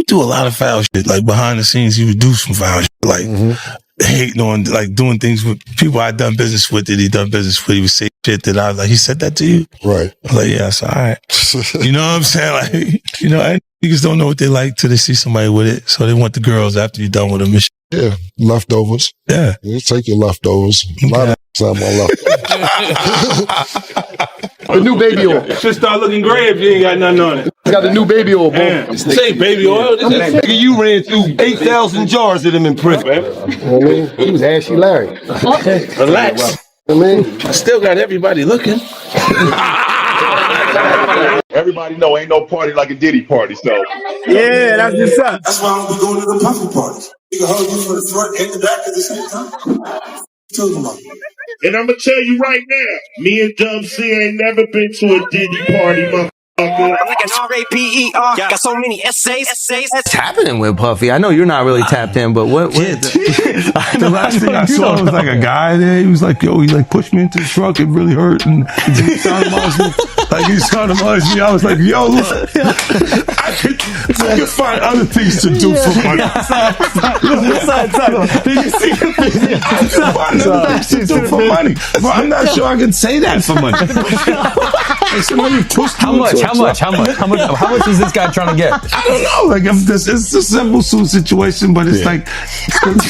do a lot of foul shit. Like behind the scenes, he would do some foul shit. Like hating on, like doing things with people I'd done business with that he done business with. He would say shit that I was like, he said that to you? Right. I was like, yeah, it's all right. You know what I'm saying? Like, you know, and niggas don't know what they like till they see somebody with it. So they want the girls after you're done with them. Yeah, leftovers. Yeah. You take your leftovers. A lot of time on leftovers. The new baby oil. Should start looking gray if you ain't got nothing on it. It's got the new baby oil, bro. This ain't baby oil. Nigga, you ran through 8,000 jars of them in prison. Man. You know what I mean? He was ashy Larry. Relax. I mean, I still got everybody looking. Everybody know ain't no party like a Diddy party, so. yeah, that's what's up. That's why I don't be going to the puffy parties. You can hug you from the front and the back at the same time. Tell them about it. And I'm gonna tell you right now, me and Dub C ain't never been to a Diddy party, motherfucker. Like an R-A-P-E-R, got so many essays. What's happening with Puffy? I know you're not really tapped in, but what the last thing I saw was like a guy there. He was like, yo, he like pushed me into the truck. It really hurt. And he sodomized me. Like he sodomized me. I was like, yo, look, I could find other things to do for money. Did you see the video? I could find other things to do for money. But I'm not sure I can say that for money. Like somebody pushed me. How much is this guy trying to get? I don't know. Like it's a simple suit situation, but it's like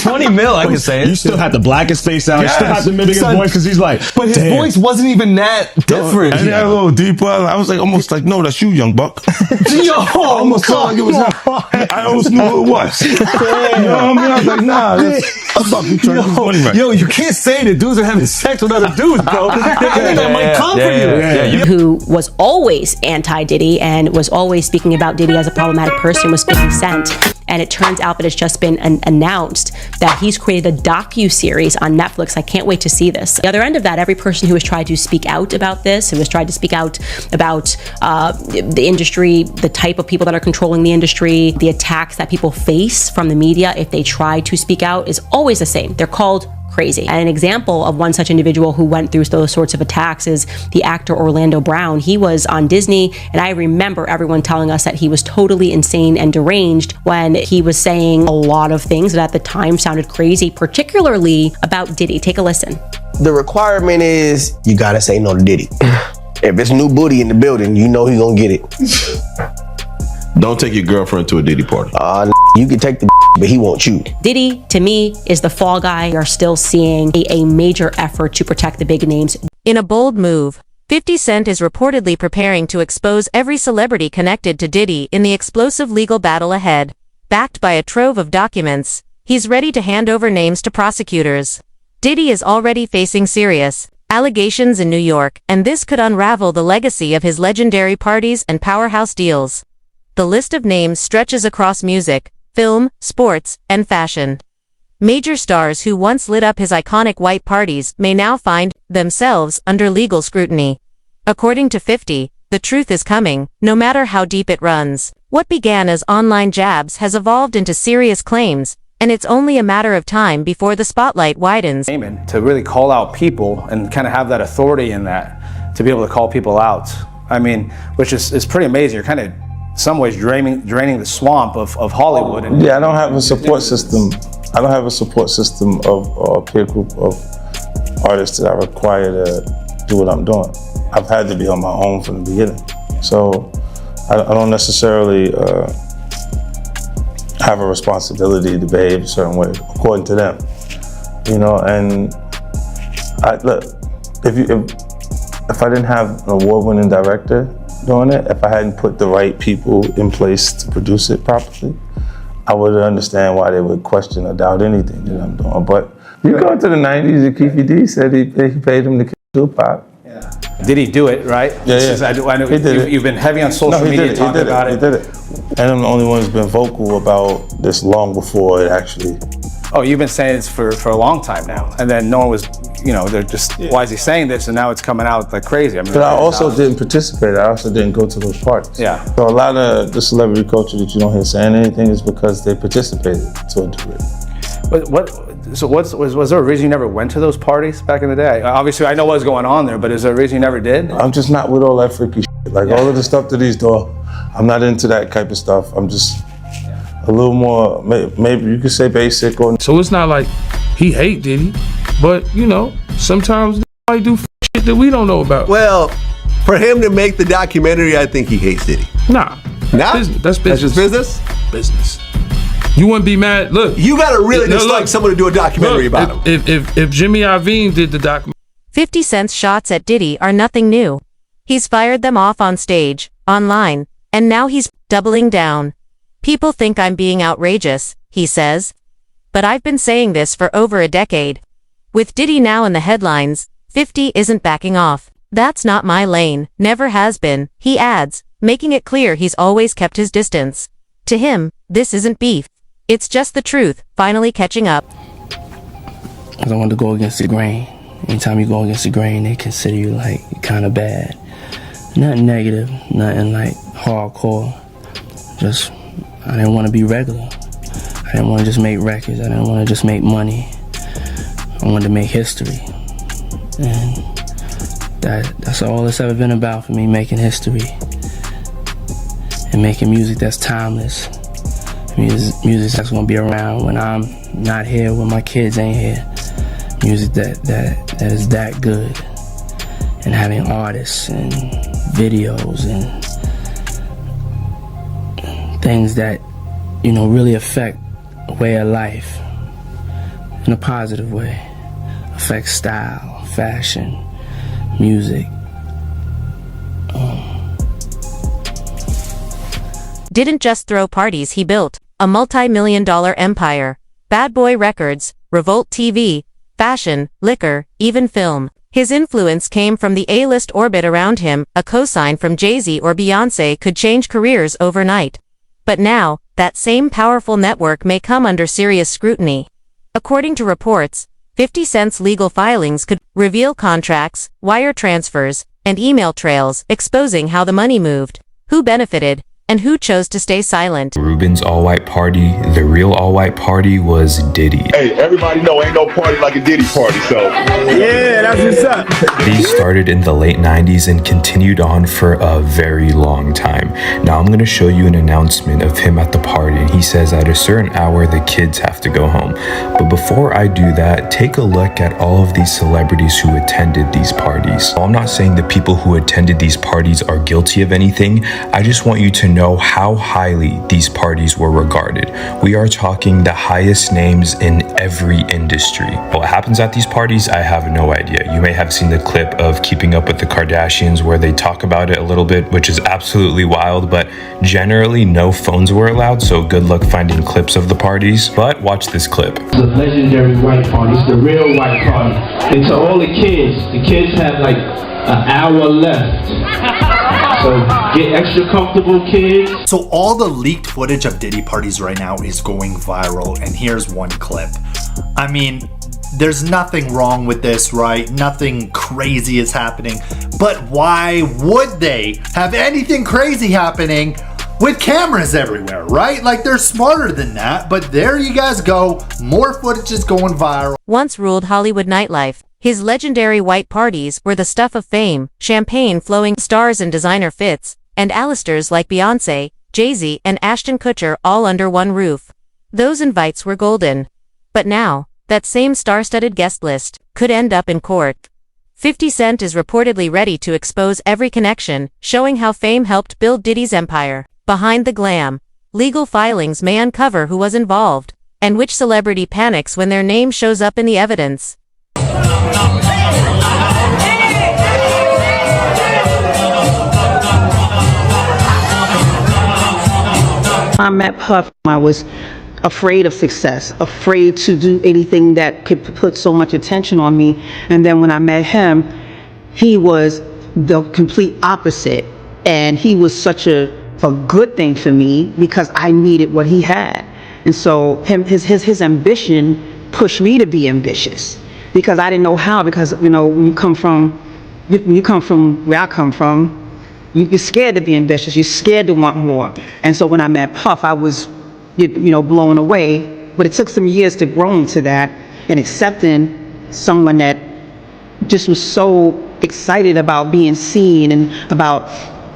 20 mil. I can say it. You still had the blackest face out. You still had to mimic his voice because he's like, but his voice wasn't even that different. And a little deeper. I was like almost like, no, that's you, young buck. Yo, I almost felt like it was him. I almost knew who it was. You know what I mean? I was like, nah, that's Buck. You trying to do money right. Yo, you can't say that dudes are having sex with other dudes, bro. That might come for you. Who was always anti-Diddy and was always speaking about Diddy as a problematic person was 50 Cent. And it turns out that it's just been announced that he's created a docu-series on Netflix. I can't wait to see this. The other end of that, every person who has tried to speak out about this, who has tried to speak out about the industry, the type of people that are controlling the industry, the attacks that people face from the media if they try to speak out, is always the same. They're called crazy. And an example of one such individual who went through those sorts of attacks is the actor Orlando Brown. He was on Disney, and I remember everyone telling us that he was totally insane and deranged when he was saying a lot of things that at the time sounded crazy, particularly about Diddy. Take a listen. The requirement is you gotta say no to Diddy. If it's new booty in the building, you know he gonna get it. Don't take your girlfriend to a Diddy party. You can take the but he won't you. Diddy, to me, is the fall guy. We are still seeing a major effort to protect the big names. In a bold move, 50 Cent is reportedly preparing to expose every celebrity connected to Diddy in the explosive legal battle ahead. Backed by a trove of documents, he's ready to hand over names to prosecutors. Diddy is already facing serious allegations in New York, and this could unravel the legacy of his legendary parties and powerhouse deals. The list of names stretches across music, film, sports, and fashion. Major stars who once lit up his iconic white parties may now find themselves under legal scrutiny. According to 50, the truth is coming, no matter how deep it runs. What began as online jabs has evolved into serious claims, and it's only a matter of time before the spotlight widens. To really call out people and kind of have that authority in that, to be able to call people out. I mean, which is pretty amazing. You're kind of, in some ways, draining the swamp of Hollywood. And yeah, I don't have a support system. I don't have a support system of a peer group of artists that I require to do what I'm doing. I've had to be on my own from the beginning. So I don't necessarily have a responsibility to behave a certain way, according to them. You know, and look, if I didn't have an award-winning director doing it, if I hadn't put the right people in place to produce it properly, I would understand why they would question or doubt anything that I'm doing. But you go to the 90s, and Keefe D said he paid him to kill Tupac. Yeah. Did he do it, right? Yeah. I know you've been heavy on social media talking about it. He did it. And I'm the only one who's been vocal about this long before it actually. Oh, you've been saying this for a long time now. And then no one was, they're just, why is he saying this? And now it's coming out like crazy. I mean, but I also didn't participate. I also didn't go to those parties. Yeah. So a lot of the celebrity culture that you don't hear saying anything is because they participated to a degree. But was there a reason you never went to those parties back in the day? Obviously, I know what was going on there, but is there a reason you never did? I'm just not with all that freaky shit. Like all of the stuff that he's doing, I'm not into that type of stuff. I'm just a little more, maybe you could say basic or. So it's not like he hate Diddy, but you know, sometimes they might do shit that we don't know about. Well, for him to make the documentary, I think he hates Diddy. Nah. Nah? That's business. That's just business? Business. You wouldn't be mad. Look. You gotta really dislike someone to do a documentary about him. If Jimmy Iovine did the documentary. 50 Cent's shots at Diddy are nothing new. He's fired them off on stage, online, and now he's doubling down. People think I'm being outrageous, he says. But I've been saying this for over a decade. With Diddy now in the headlines, 50 isn't backing off. That's not my lane, never has been, he adds, making it clear he's always kept his distance. To him, this isn't beef. It's just the truth, finally catching up. I don't want to go against the grain. Anytime you go against the grain, they consider you like kind of bad. Nothing negative, nothing like hardcore. Just, I didn't want to be regular. I didn't want to just make records. I didn't want to just make money. I wanted to make history. And that's all it's ever been about for me, making history. And making music that's timeless. Music that's going to be around when I'm not here, when my kids ain't here. Music that is that good. And having artists and videos and things that, you know, really affect a way of life in a positive way. Affect style, fashion, music. Didn't just throw parties, he built a multi-million-dollar empire. Bad Boy Records, Revolt TV, fashion, liquor, even film. His influence came from the A-list orbit around him. A cosign from Jay-Z or Beyonce could change careers overnight. But now, that same powerful network may come under serious scrutiny. According to reports, 50 Cent's legal filings could reveal contracts, wire transfers, and email trails, exposing how the money moved, who benefited, and who chose to stay silent. Ruben's all-white party, the real all-white party was Diddy. Hey, everybody know ain't no party like a Diddy party, so. Yeah, that's what's up. These started in the late 90s and continued on for a very long time. Now I'm going to show you an announcement of him at the party, and he says at a certain hour the kids have to go home. But before I do that, take a look at all of these celebrities who attended these parties. I'm not saying the people who attended these parties are guilty of anything. I just want you to know how highly these parties were regarded. We are talking the highest names in every industry. What happens at these parties, I have no idea. You may have seen the clip of Keeping Up with the Kardashians where they talk about it a little bit, which is absolutely wild, but generally no phones were allowed, so good luck finding clips of the parties. But watch this clip. The legendary white party, it's the real white party. And to all the kids have like an hour left. So get extra comfortable, kids. So all the leaked footage of Diddy parties right now is going viral, and here's one clip. I mean, there's nothing wrong with this, right? Nothing crazy is happening. But why would they have anything crazy happening with cameras everywhere, right? Like, they're smarter than that, but there you guys go. More footage is going viral. Once ruled Hollywood nightlife, his legendary white parties were the stuff of fame, champagne flowing, stars and designer fits, and A-listers like Beyonce, Jay-Z, and Ashton Kutcher all under one roof. Those invites were golden. But now, that same star-studded guest list could end up in court. 50 Cent is reportedly ready to expose every connection, showing how fame helped build Diddy's empire. Behind the glam, legal filings may uncover who was involved, and which celebrity panics when their name shows up in the evidence. I met Puff, I was afraid of success, afraid to do anything that could put so much attention on me. And then when I met him, he was the complete opposite. And he was such a good thing for me because I needed what he had. And so his ambition pushed me to be ambitious because I didn't know how, because, you know, when you come from where I come from, you're scared to be ambitious. You're scared to want more. And so when I met Puff, I was, you know, blown away. But it took some years to grow into that and accepting someone that just was so excited about being seen and about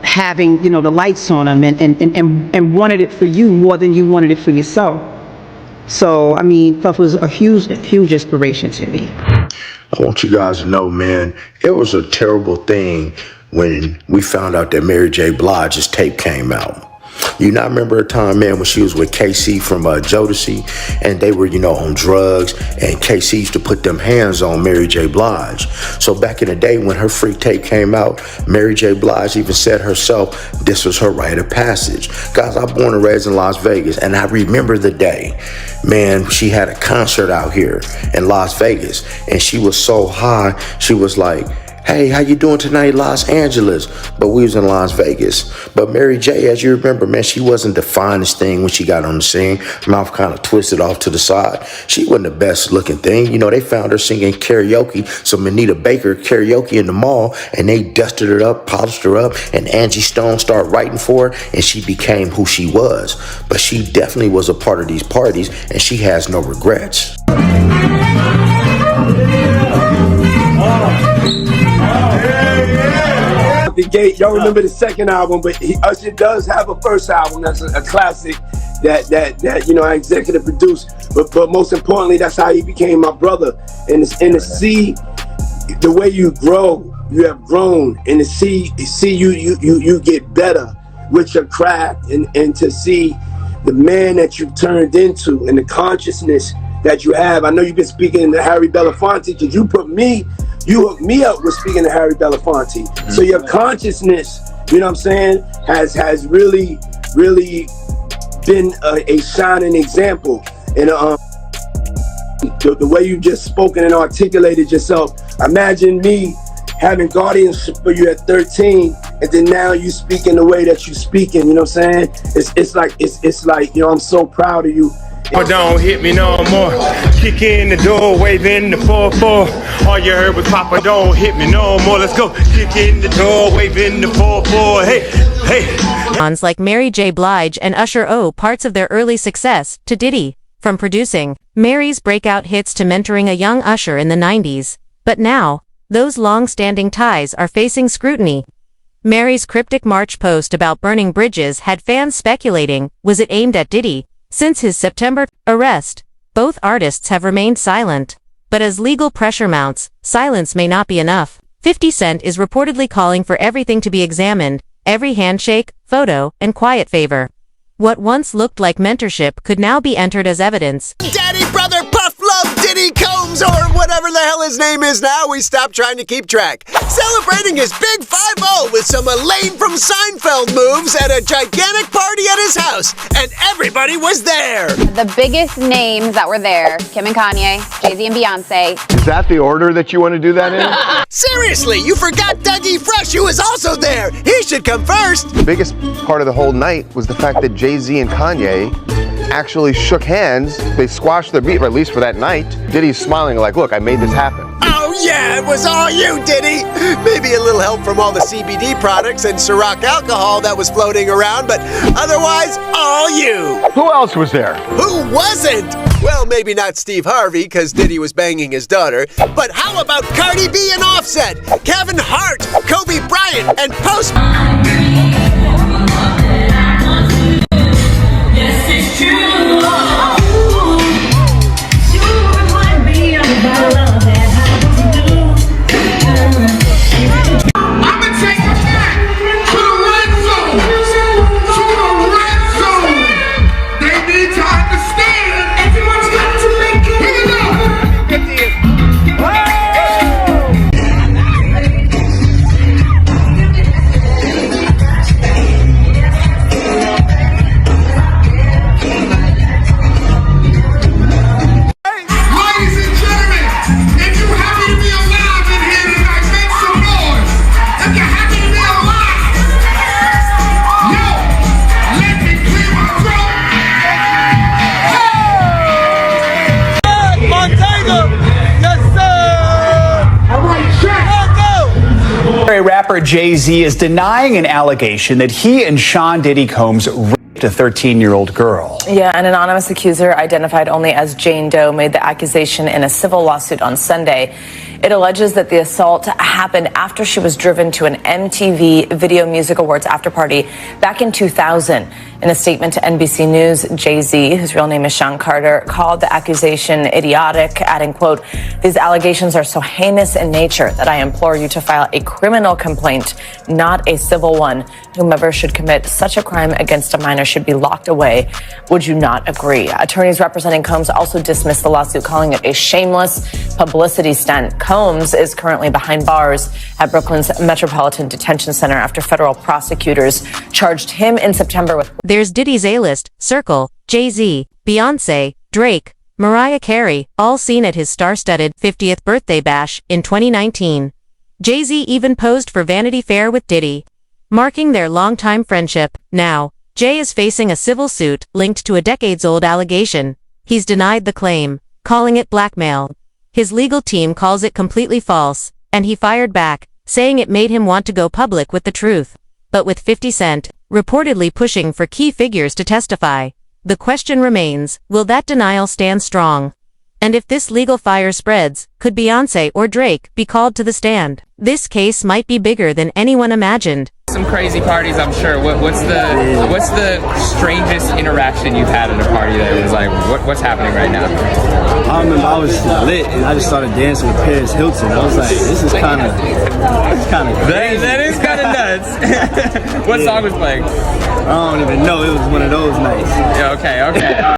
having, the lights on him and wanted it for you more than you wanted it for yourself. So, I mean, Puff was a huge inspiration to me. I want you guys to know, man, it was a terrible thing when we found out that Mary J. Blige's tape came out. You not remember a time, man, when she was with KC from Jodeci, and they were, on drugs, and KC used to put them hands on Mary J. Blige. So back in the day when her freak tape came out, Mary J. Blige even said herself, this was her rite of passage. Guys, I'm born and raised in Las Vegas, and I remember the day, man, she had a concert out here in Las Vegas, and she was so high, she was like, hey, how you doing tonight, Los Angeles? But we was in Las Vegas. But Mary J., as you remember, man, she wasn't the finest thing when she got on the scene. Mouth kind of twisted off to the side. She wasn't the best looking thing. They found her singing karaoke, some Anita Baker karaoke in the mall, and they dusted her up, polished her up, and Angie Stone started writing for her, and she became who she was. But she definitely was a part of these parties, and she has no regrets. The gate, y'all remember the second album, but Usher does have a first album that's a classic that I executive produced. But most importantly, that's how he became my brother. And to see the way you grow, you have grown, and to see you get better with your craft, and to see the man that you've turned into and the consciousness that you have. I know you've been speaking to Harry Belafonte, because you hooked me up with speaking to Harry Belafonte. Mm-hmm. So your consciousness, has really been a shining example. And the way you just spoken and articulated yourself, imagine me having guardianship for you at 13, and then now you speaking the way that you speaking, you know what I'm saying? It's like, I'm so proud of you. Oh, don't hit me no more. Kick in the door, waving the 4-4. All you heard was Papa, don't hit me no more. Let's go. Kick in the door, waving the 4-4. Hey. Songs like Mary J. Blige and Usher owe parts of their early success to Diddy, from producing Mary's breakout hits to mentoring a young Usher in the 90s. But now, those long-standing ties are facing scrutiny. Mary's cryptic March post about burning bridges had fans speculating, was it aimed at Diddy? Since his September arrest, both artists have remained silent. But as legal pressure mounts, silence may not be enough. 50 Cent is reportedly calling for everything to be examined, every handshake, photo, and quiet favor. What once looked like mentorship could now be entered as evidence. Daddy, brother, Puff Love, Diddy Combs, or whatever the hell his name is now, we stopped trying to keep track. Celebrating his big 5-0 with some Elaine from Seinfeld moves at a gigantic party at his house, and everybody was there. The biggest names that were there, Kim and Kanye, Jay-Z and Beyonce. Is that the order that you want to do that in? Seriously, you forgot Dougie Fresh, who was also there. He should come first. The biggest part of the whole night was the fact that Jay-Z and Kanye actually shook hands. They squashed their beef, or at least for that night. Diddy's smiling like, look, I made this happen. Oh yeah, it was all you, Diddy. Maybe a little help from all the CBD products and Ciroc alcohol that was floating around, but otherwise, all you. Who else was there? Who wasn't? Well, maybe not Steve Harvey, because Diddy was banging his daughter. But how about Cardi B and Offset, Kevin Hart, Kobe Bryant, and Post... Rapper Jay-Z is denying an allegation that he and Sean Diddy Combs raped raped a 13-year-old girl. Yeah, an anonymous accuser identified only as Jane Doe made the accusation in a civil lawsuit on Sunday. It alleges that the assault happened after she was driven to an MTV Video Music Awards after party back in 2000. In a statement to NBC News, Jay-Z, whose real name is Sean Carter, called the accusation idiotic, adding, quote, "These allegations are so heinous in nature that I implore you to file a criminal complaint, not a civil one. Whomever should commit such a crime against a minor should be locked away. Would you not agree?" Attorneys representing Combs also dismissed the lawsuit, calling it a shameless publicity stunt. Combs is currently behind bars at Brooklyn's Metropolitan Detention Center after federal prosecutors charged him in September with... There's Diddy's A-list, Circle, Jay-Z, Beyonce, Drake, Mariah Carey, all seen at his star-studded 50th birthday bash in 2019. Jay-Z even posed for Vanity Fair with Diddy, marking their longtime friendship. Now, Jay is facing a civil suit linked to a decades-old allegation. He's denied the claim, calling it blackmail. His legal team calls it completely false, and he fired back, saying it made him want to go public with the truth. But with 50 Cent reportedly pushing for key figures to testify, the question remains, will that denial stand strong? And if this legal fire spreads, could Beyonce or Drake be called to the stand? This case might be bigger than anyone imagined. Some crazy parties, I'm sure. What's the strangest interaction you've had at a party that was like, what's happening right now? I remember I was lit and I just started dancing with Paris Hilton. I was like, this is kind of crazy. That is kind of nuts. What song was playing? I don't even know. It was one of those nights. Yeah, okay.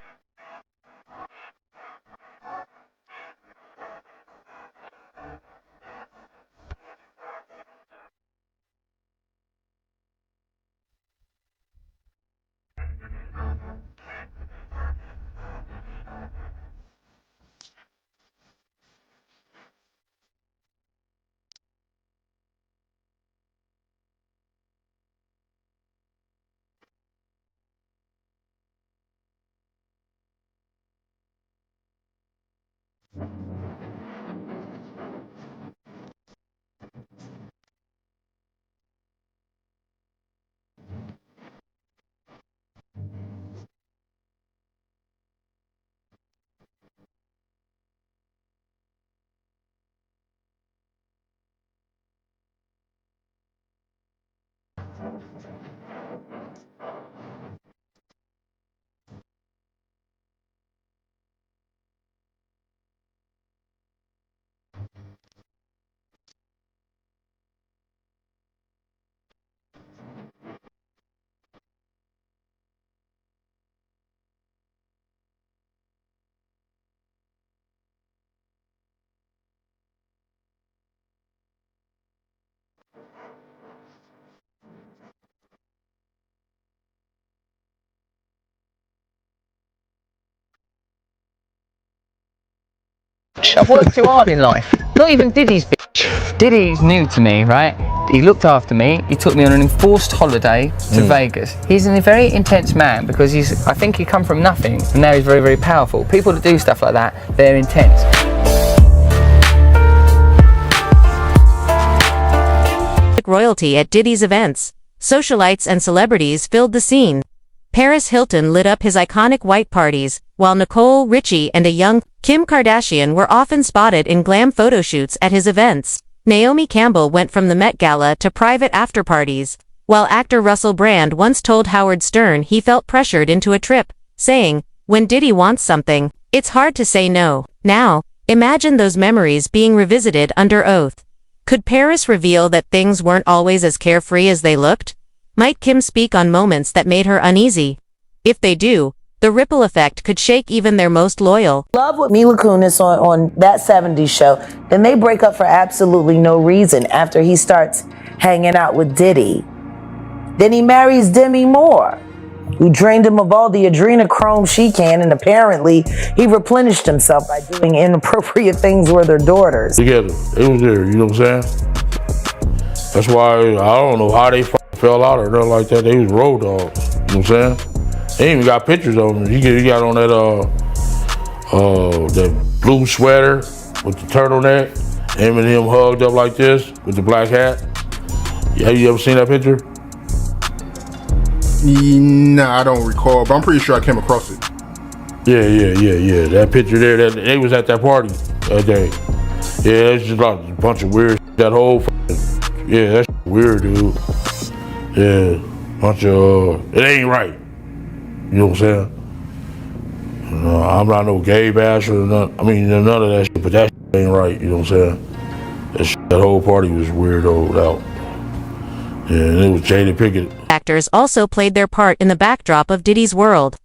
I've worked too hard in life. Not even Diddy's bitch. Diddy's new to me, right? He looked after me. He took me on an enforced holiday to Vegas. He's a very intense man because I think he come from nothing and now he's very, very powerful. People that do stuff like that, they're intense. Royalty at Diddy's events. Socialites and celebrities filled the scene. Paris Hilton lit up his iconic white parties, while Nicole Richie and a young Kim Kardashian were often spotted in glam photo shoots at his events. Naomi Campbell went from the Met Gala to private after-parties, while actor Russell Brand once told Howard Stern he felt pressured into a trip, saying, "When Diddy wants something, it's hard to say no." Now, imagine those memories being revisited under oath. Could Paris reveal that things weren't always as carefree as they looked? Might Kim speak on moments that made her uneasy? If they do, the ripple effect could shake even their most loyal. Love with Mila Kunis on that 70s show. Then they break up for absolutely no reason after he starts hanging out with Diddy. Then he marries Demi Moore, who drained him of all the adrenochrome she can, and apparently he replenished himself by doing inappropriate things with their daughters. Together, it was there, you know what I'm saying? That's why I don't know how they fell out or nothing like that. They was road dogs, you know what I'm saying? They even got pictures of him. He got on that blue sweater with the turtleneck, him and him hugged up like this with the black hat. Have you ever seen that picture? Nah, I don't recall, but I'm pretty sure I came across it. Yeah. That picture there, that they was at that party that day. Yeah, it's just like a bunch of weird. That whole, that's weird, dude. Yeah, bunch of, it ain't right. You know what I'm saying? I'm not no gay basher or none. I mean, none of that shit, but that shit ain't right. You know what I'm saying? That whole party was weirdoed out. Yeah, and it was Jada Pinkett. Actors also played their part in the backdrop of Diddy's world.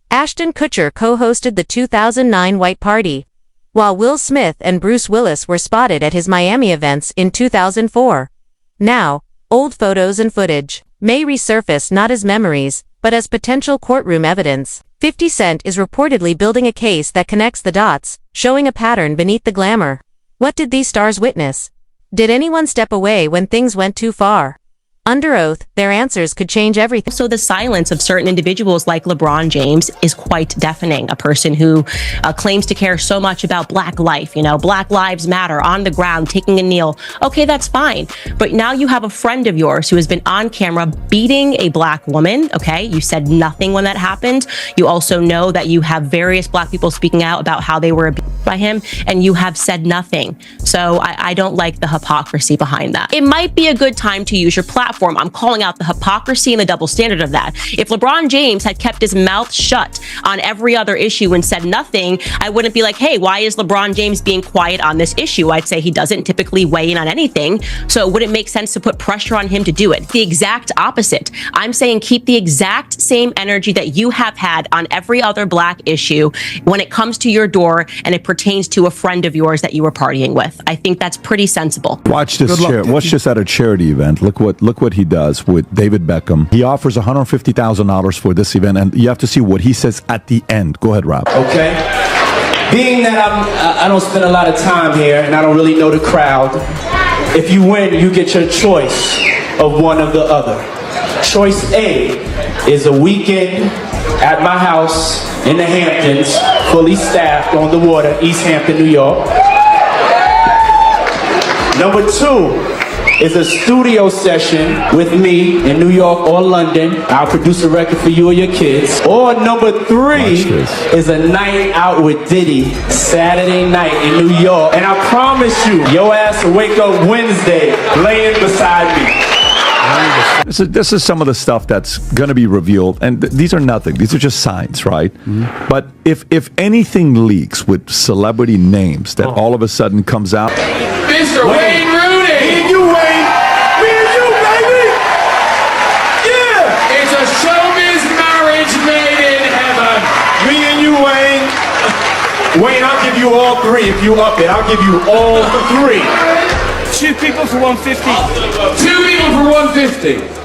Ashton Kutcher co-hosted the 2009 White Party, while Will Smith and Bruce Willis were spotted at his Miami events in 2004. Now, old photos and footage may resurface not as memories, but as potential courtroom evidence. 50 Cent is reportedly building a case that connects the dots, showing a pattern beneath the glamour. What did these stars witness? Did anyone step away when things went too far? Under oath, their answers could change everything. So the silence of certain individuals like LeBron James is quite deafening. A person who claims to care so much about Black life, Black Lives Matter, on the ground, taking a kneel. Okay, that's fine. But now you have a friend of yours who has been on camera beating a Black woman. Okay, you said nothing when that happened. You also know that you have various Black people speaking out about how they were abused by him, and you have said nothing. So I don't like the hypocrisy behind that. It might be a good time to use your platform. I'm calling out the hypocrisy and the double standard of that. If LeBron James had kept his mouth shut on every other issue and said nothing, I wouldn't be like, hey, why is LeBron James being quiet on this issue? I'd say he doesn't typically weigh in on anything, so it wouldn't make sense to put pressure on him to do it. The exact opposite. I'm saying keep the exact same energy that you have had on every other Black issue when it comes to your door and it pertains to a friend of yours that you were partying with. I think that's pretty sensible. Watch this. Watch this at a charity event. Look what he does with David Beckham. He offers $150,000 for this event, and you have to see what he says at the end. Go ahead, Rob. Okay. Being that I don't spend a lot of time here and I don't really know the crowd, if you win, you get your choice of one of the other. Choice A is a weekend at my house in the Hamptons, fully staffed on the water, East Hampton, New York. Number 2 is a studio session with me in New York or London. I'll produce a record for you or your kids. Or number 3 is a night out with Diddy, Saturday night in New York. And I promise you, your ass will wake up Wednesday laying beside me. This is some of the stuff that's going to be revealed, and these are nothing. These are just signs, right? Mm-hmm. But if anything leaks with celebrity names that all of a sudden comes out, Mr. Wayne Rooney! Me and you, Wayne! Me and you, baby! Yeah! It's a showbiz marriage made in heaven! Me and you, Wayne! Wayne, I'll give you all 3 if you up it. I'll give you all 3. 2 people for 150. 2 people for 150.